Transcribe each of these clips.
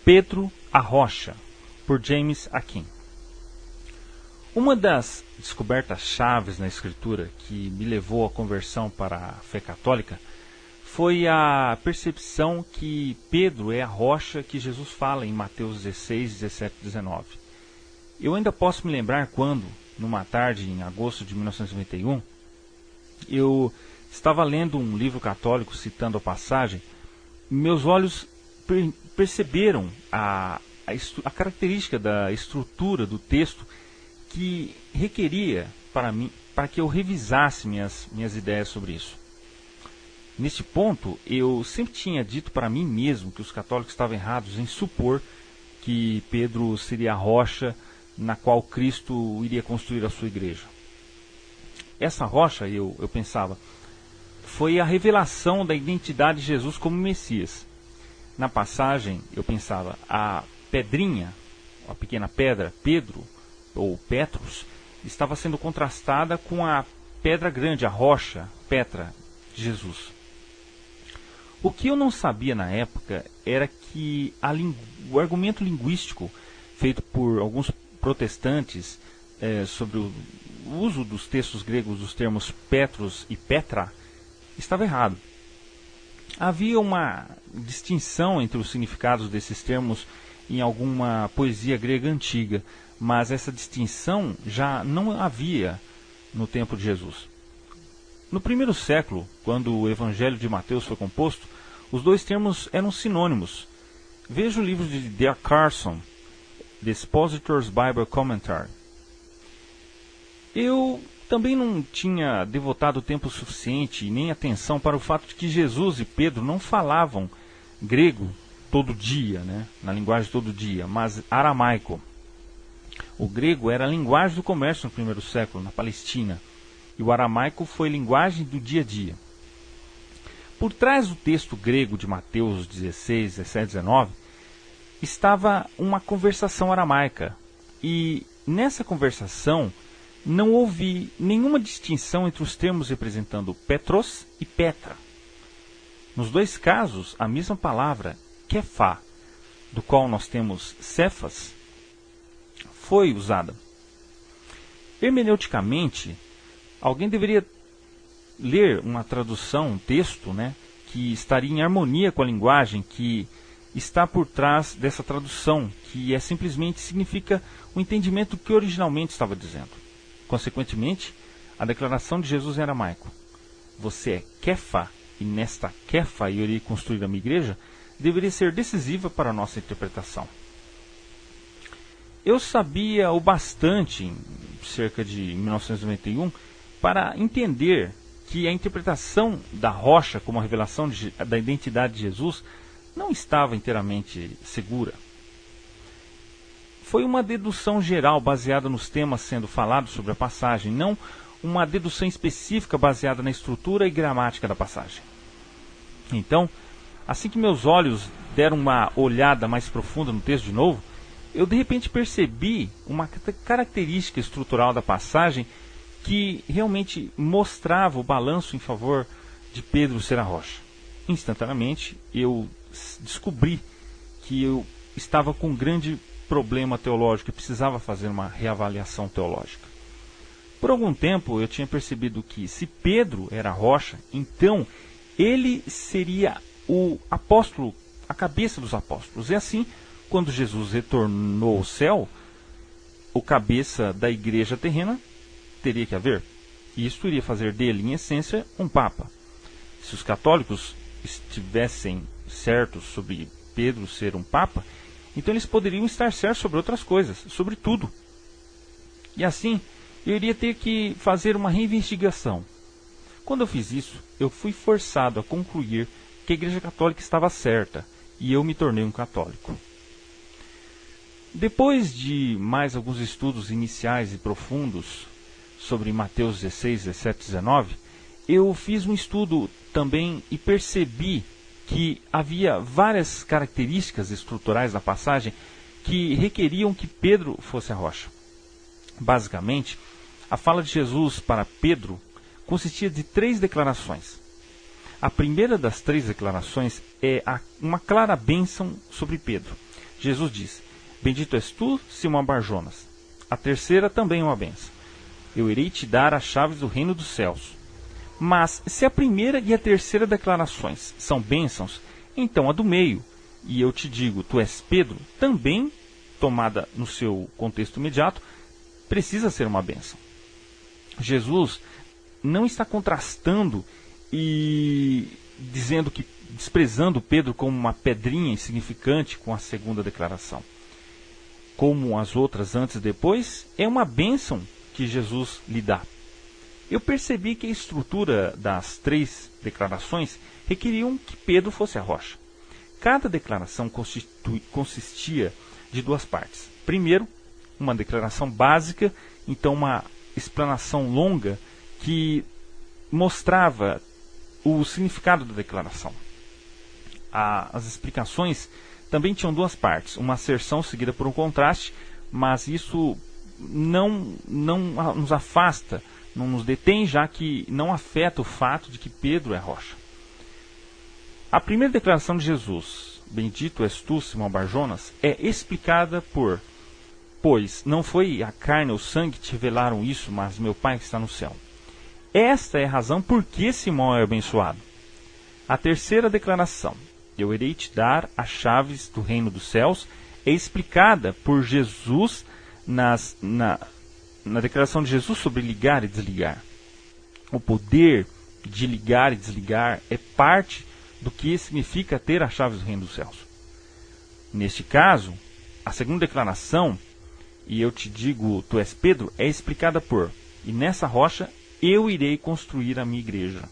Pedro, a Rocha, por James Akin. Uma das descobertas chaves na Escritura que me levou à conversão para a fé católica foi a percepção que Pedro é a rocha que Jesus fala em Mateus 16, 17 e 19. Eu ainda posso me lembrar quando, numa tarde em agosto de 1991, eu estava lendo um livro católico citando a passagem, e meus olhos perceberam a característica da estrutura do texto que requeria para que eu revisasse minhas ideias sobre isso. Neste ponto, eu sempre tinha dito para mim mesmo que os católicos estavam errados em supor que Pedro seria a rocha na qual Cristo iria construir a sua igreja. Essa rocha, eu pensava, foi a revelação da identidade de Jesus como Messias. Na passagem, eu pensava, a pedrinha, a pequena pedra, Pedro, ou Petrus, estava sendo contrastada com a pedra grande, a rocha, Petra, de Jesus. O que eu não sabia na época era que o argumento linguístico feito por alguns protestantes sobre o uso dos textos gregos dos termos Petros e Petra estava errado. Havia uma distinção entre os significados desses termos em alguma poesia grega antiga, mas essa distinção já não havia no tempo de Jesus. No primeiro século, quando o Evangelho de Mateus foi composto, os dois termos eram sinônimos. Veja o livro de D.A. Carson, The Expositor's Bible Commentary. Eu também não tinha devotado tempo suficiente e nem atenção para o fato de que Jesus e Pedro não falavam grego todo dia, na linguagem todo dia, mas aramaico. O grego era a linguagem do comércio no primeiro século, na Palestina, e o aramaico foi linguagem do dia a dia. Por trás do texto grego de Mateus 16, 17 e 19, estava uma conversação aramaica, e nessa conversação não houve nenhuma distinção entre os termos representando Petros e Petra. Nos dois casos, a mesma palavra, Kefá, do qual nós temos Cefas, foi usada. Hermeneuticamente, alguém deveria ler uma tradução, um texto, que estaria em harmonia com a linguagem que está por trás dessa tradução, que simplesmente significa o entendimento que originalmente estava dizendo. Consequentemente, a declaração de Jesus em aramaico, você é Kefá, e nesta Kefá eu irei construir a minha igreja, deveria ser decisiva para a nossa interpretação. Eu sabia o bastante, em cerca de 1991, para entender que a interpretação da rocha como a revelação da identidade de Jesus não estava inteiramente segura. Foi uma dedução geral baseada nos temas sendo falados sobre a passagem, não uma dedução específica baseada na estrutura e gramática da passagem. Então, assim que meus olhos deram uma olhada mais profunda no texto de novo, eu de repente percebi uma característica estrutural da passagem que realmente mostrava o balanço em favor de Pedro ser a rocha. Instantaneamente, eu descobri que eu estava com um grande problema teológico e precisava fazer uma reavaliação teológica. Por algum tempo, eu tinha percebido que se Pedro era a rocha, então ele seria o apóstolo, a cabeça dos apóstolos. E assim, quando Jesus retornou ao céu, o cabeça da igreja terrena teria que haver. E isso iria fazer dele, em essência, um papa. Se os católicos estivessem certos sobre Pedro ser um papa, então eles poderiam estar certos sobre outras coisas, sobre tudo. E assim, eu iria ter que fazer uma reinvestigação. Quando eu fiz isso, eu fui forçado a concluir que a Igreja Católica estava certa, e eu me tornei um católico. Depois de mais alguns estudos iniciais e profundos sobre Mateus 16, 17 e 19, eu fiz um estudo também e percebi que havia várias características estruturais da passagem que requeriam que Pedro fosse a rocha. Basicamente, a fala de Jesus para Pedro consistia de 3 declarações. A primeira das 3 declarações é uma clara bênção sobre Pedro. Jesus diz: bendito és tu, Simão Bar-Jonas. A terceira também é uma bênção: eu irei te dar as chaves do reino dos céus. Mas se a primeira e a terceira declarações são bênçãos, então a do meio, e eu te digo, tu és Pedro, também, tomada no seu contexto imediato, precisa ser uma bênção. Jesus não está contrastando e dizendo que, desprezando Pedro como uma pedrinha insignificante com a segunda declaração. Como as outras antes e depois, é uma bênção que Jesus lhe dá. Eu percebi que a estrutura das 3 declarações requeriam que Pedro fosse a rocha. Cada declaração consistia de 2 partes. Primeiro, uma declaração básica, então uma explanação longa que mostrava o significado da declaração. As explicações também tinham 2 partes, uma asserção seguida por um contraste, mas isso não nos afasta, não nos detém, já que não afeta o fato de que Pedro é rocha. A primeira declaração de Jesus, bendito és tu, Simão Bar-Jonas, é explicada por: pois não foi a carne ou o sangue que te revelaram isso, mas meu Pai que está no céu. Esta é a razão por que Simão é abençoado. A terceira declaração, eu irei te dar as chaves do reino dos céus, é explicada por Jesus na declaração de Jesus sobre ligar e desligar. O poder de ligar e desligar é parte do que significa ter as chaves do reino dos céus. Neste caso, a segunda declaração, e eu te digo, tu és Pedro, é explicada por: e nessa rocha eu irei construir a minha igreja.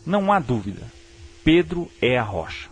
Não há dúvida, Pedro é a rocha.